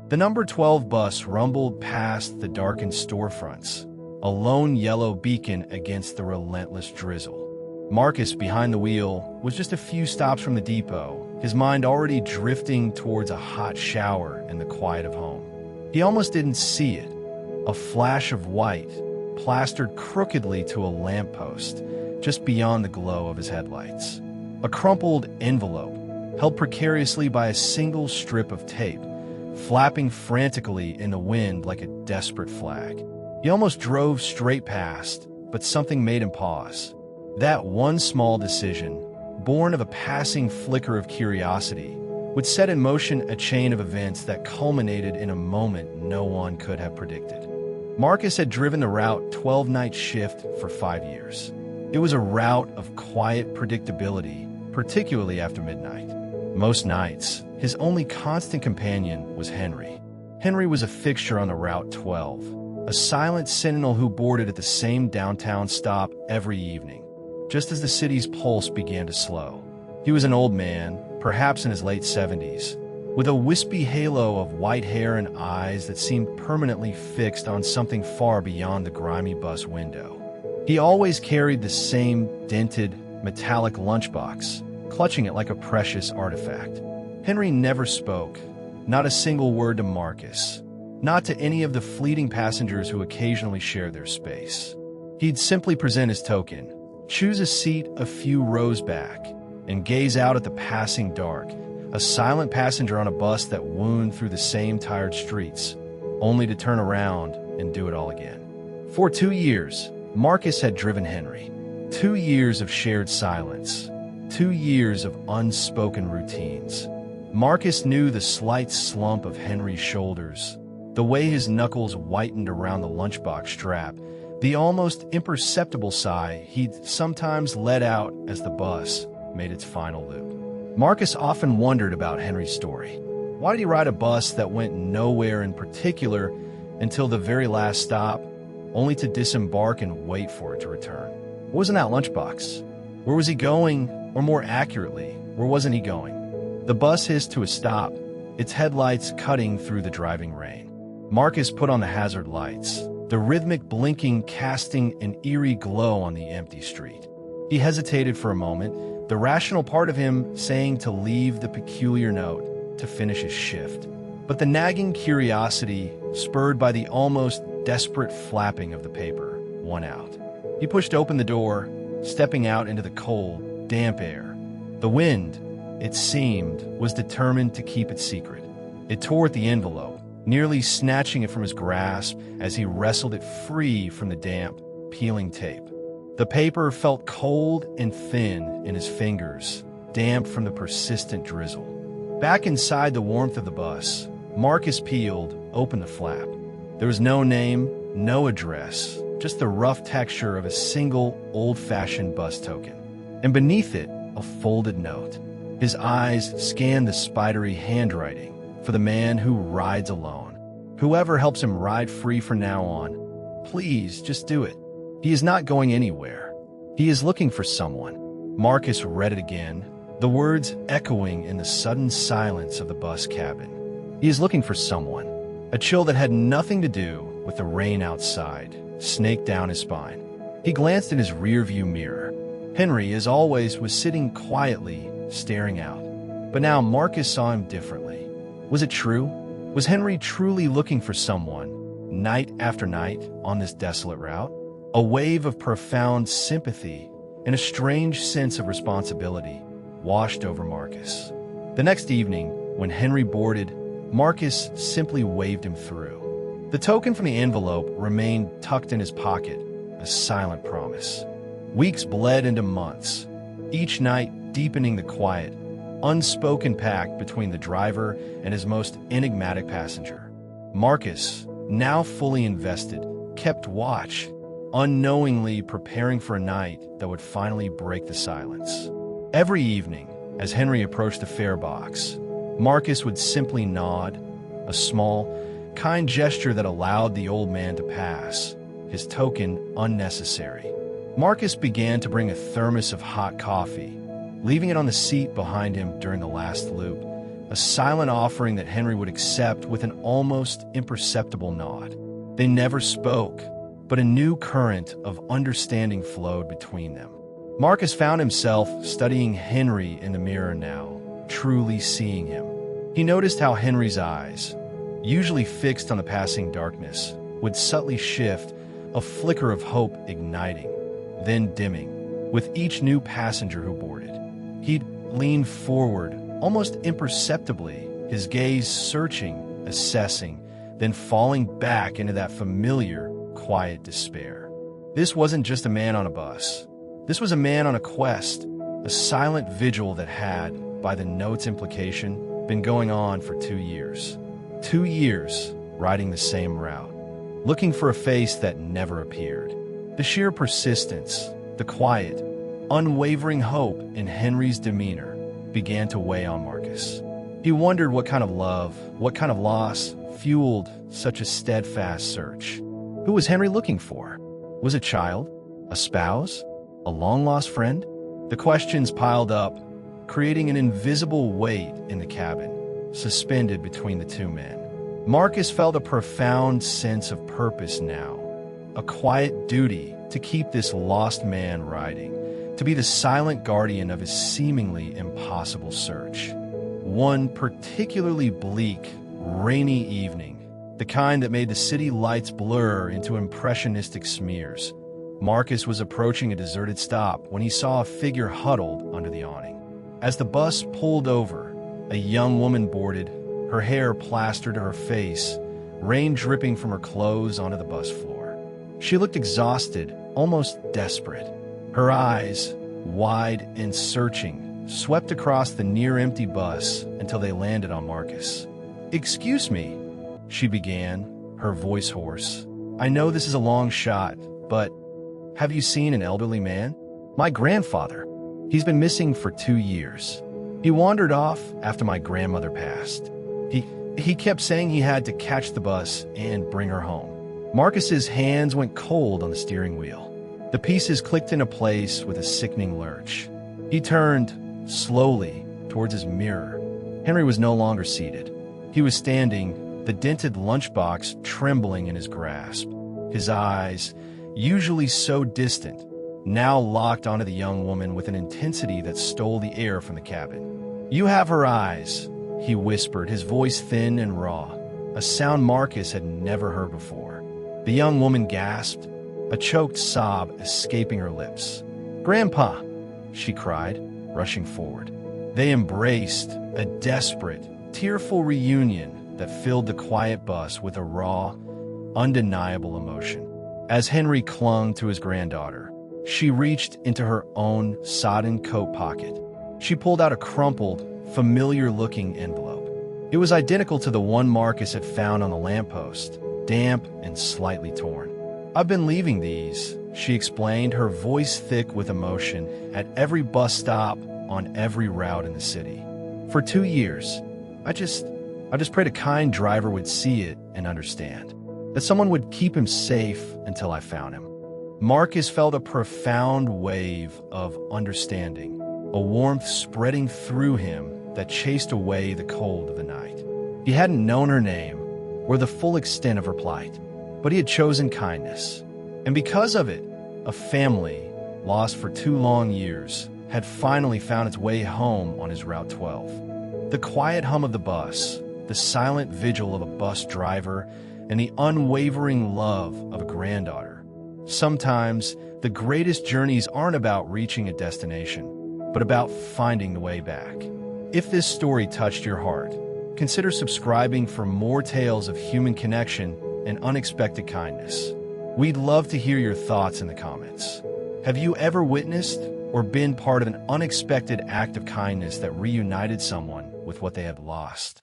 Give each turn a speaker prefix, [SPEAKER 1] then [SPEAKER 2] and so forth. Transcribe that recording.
[SPEAKER 1] The number 12 bus rumbled past the darkened storefronts, a lone yellow beacon against the relentless drizzle. Marcus, behind the wheel, was just a few stops from the depot, his mind already drifting towards a hot shower in the quiet of home. He almost didn't see it, a flash of white, plastered crookedly to a lamppost, just beyond the glow of his headlights. A crumpled envelope, held precariously by a single strip of tape, flapping frantically in the wind like a desperate flag. He almost drove straight past, but something made him pause. That one small decision, born of a passing flicker of curiosity, would set in motion a chain of events that culminated in a moment no one could have predicted. Marcus had driven the Route 12 night shift for 5 years. It was a route of quiet predictability, particularly after midnight. Most nights, his only constant companion was Henry. Henry was a fixture on the Route 12, a silent sentinel who boarded at the same downtown stop every evening, just as the city's pulse began to slow. He was an old man, perhaps in his late 70s, with a wispy halo of white hair and eyes that seemed permanently fixed on something far beyond the grimy bus window. He always carried the same dented, metallic lunchbox, clutching it like a precious artifact. Henry never spoke, not a single word to Marcus, not to any of the fleeting passengers who occasionally shared their space. He'd simply present his token, choose a seat a few rows back, and gaze out at the passing dark, a silent passenger on a bus that wound through the same tired streets, only to turn around and do it all again. For 2 years, Marcus had driven Henry. 2 years of shared silence. 2 years of unspoken routines. Marcus knew the slight slump of Henry's shoulders, the way his knuckles whitened around the lunchbox strap, the almost imperceptible sigh he'd sometimes let out as the bus made its final loop. Marcus often wondered about Henry's story. Why did he ride a bus that went nowhere in particular until the very last stop, only to disembark and wait for it to return? What was in that lunchbox? Where was he going, or more accurately, where wasn't he going? The bus hissed to a stop, its headlights cutting through the driving rain. Marcus put on the hazard lights, the rhythmic blinking casting an eerie glow on the empty street. He hesitated for a moment, the rational part of him saying to leave the peculiar note, to finish his shift. But the nagging curiosity, spurred by the almost desperate flapping of the paper, won out. He pushed open the door, stepping out into the cold, damp air. The wind, it seemed, was determined to keep it secret. It tore at the envelope, nearly snatching it from his grasp as he wrestled it free from the damp, peeling tape. The paper felt cold and thin in his fingers, damp from the persistent drizzle. Back inside the warmth of the bus, Marcus peeled open the flap. There was no name, no address, just the rough texture of a single old-fashioned bus token. And beneath it, a folded note. His eyes scanned the spidery handwriting for the man who rides alone. Whoever helps him ride free from now on, please just do it. He is not going anywhere. He is looking for someone. Marcus read it again, the words echoing in the sudden silence of the bus cabin. He is looking for someone. A chill that had nothing to do with the rain outside snaked down his spine. He glanced in his rearview mirror. Henry, as always, was sitting quietly, staring out. But now Marcus saw him differently. Was it true? Was Henry truly looking for someone, night after night, on this desolate route? A wave of profound sympathy and a strange sense of responsibility washed over Marcus. The next evening, when Henry boarded, Marcus simply waved him through. The token from the envelope remained tucked in his pocket, a silent promise. Weeks bled into months, each night deepening the quiet, unspoken pact between the driver and his most enigmatic passenger. Marcus, now fully invested, kept watch, unknowingly preparing for a night that would finally break the silence. Every evening, as Henry approached the fare box, Marcus would simply nod, a small, kind gesture that allowed the old man to pass, his token unnecessary. Marcus began to bring a thermos of hot coffee, leaving it on the seat behind him during the last loop, a silent offering that Henry would accept with an almost imperceptible nod. They never spoke, but a new current of understanding flowed between them. Marcus found himself studying Henry in the mirror now, truly seeing him. He noticed how Henry's eyes, usually fixed on the passing darkness, would subtly shift, a flicker of hope igniting, then dimming, with each new passenger who boarded. He'd lean forward, almost imperceptibly, his gaze searching, assessing, then falling back into that familiar, quiet despair. This wasn't just a man on a bus. This was a man on a quest, a silent vigil that had, by the note's implication, been going on for 2 years. 2 years, riding the same route, looking for a face that never appeared. The sheer persistence, the quiet, unwavering hope in Henry's demeanor began to weigh on Marcus. He wondered what kind of love, what kind of loss, fueled such a steadfast search. Who was Henry looking for? Was it a child? A spouse? A long-lost friend? The questions piled up, creating an invisible weight in the cabin, suspended between the two men. Marcus felt a profound sense of purpose now, a quiet duty to keep this lost man riding, to be the silent guardian of his seemingly impossible search. One particularly bleak, rainy evening, the kind that made the city lights blur into impressionistic smears, Marcus was approaching a deserted stop when he saw a figure huddled under the awning. As the bus pulled over, a young woman boarded, her hair plastered to her face, rain dripping from her clothes onto the bus floor. She looked exhausted, almost desperate. Her eyes, wide and searching, swept across the near-empty bus until they landed on Marcus. "Excuse me," she began, her voice hoarse. "I know this is a long shot, but have you seen an elderly man? My grandfather. He's been missing for 2 years. He wandered off after my grandmother passed. He kept saying he had to catch the bus and bring her home." Marcus's hands went cold on the steering wheel. The pieces clicked into place with a sickening lurch. He turned, slowly, towards his mirror. Henry was no longer seated. He was standing, the dented lunchbox trembling in his grasp. His eyes, usually so distant, now locked onto the young woman with an intensity that stole the air from the cabin. "You have her eyes," he whispered, his voice thin and raw, a sound Marcus had never heard before. The young woman gasped, a choked sob escaping her lips. "Grandpa!" she cried, rushing forward. They embraced, a desperate, tearful reunion that filled the quiet bus with a raw, undeniable emotion. As Henry clung to his granddaughter, she reached into her own sodden coat pocket. She pulled out a crumpled, familiar-looking envelope. It was identical to the one Marcus had found on the lamppost, damp and slightly torn. "I've been leaving these," she explained, her voice thick with emotion, "at every bus stop on every route in the city. For 2 years, I just prayed a kind driver would see it and understand, that someone would keep him safe until I found him." Marcus felt a profound wave of understanding, a warmth spreading through him that chased away the cold of the night. He hadn't known her name or the full extent of her plight, but he had chosen kindness. And because of it, a family, lost for 2 long years, had finally found its way home on his Route 12. The quiet hum of the bus, the silent vigil of a bus driver, and the unwavering love of a granddaughter. Sometimes, the greatest journeys aren't about reaching a destination, but about finding the way back. If this story touched your heart, consider subscribing for more tales of human connection and unexpected kindness. We'd love to hear your thoughts in the comments. Have you ever witnessed or been part of an unexpected act of kindness that reunited someone with what they had lost?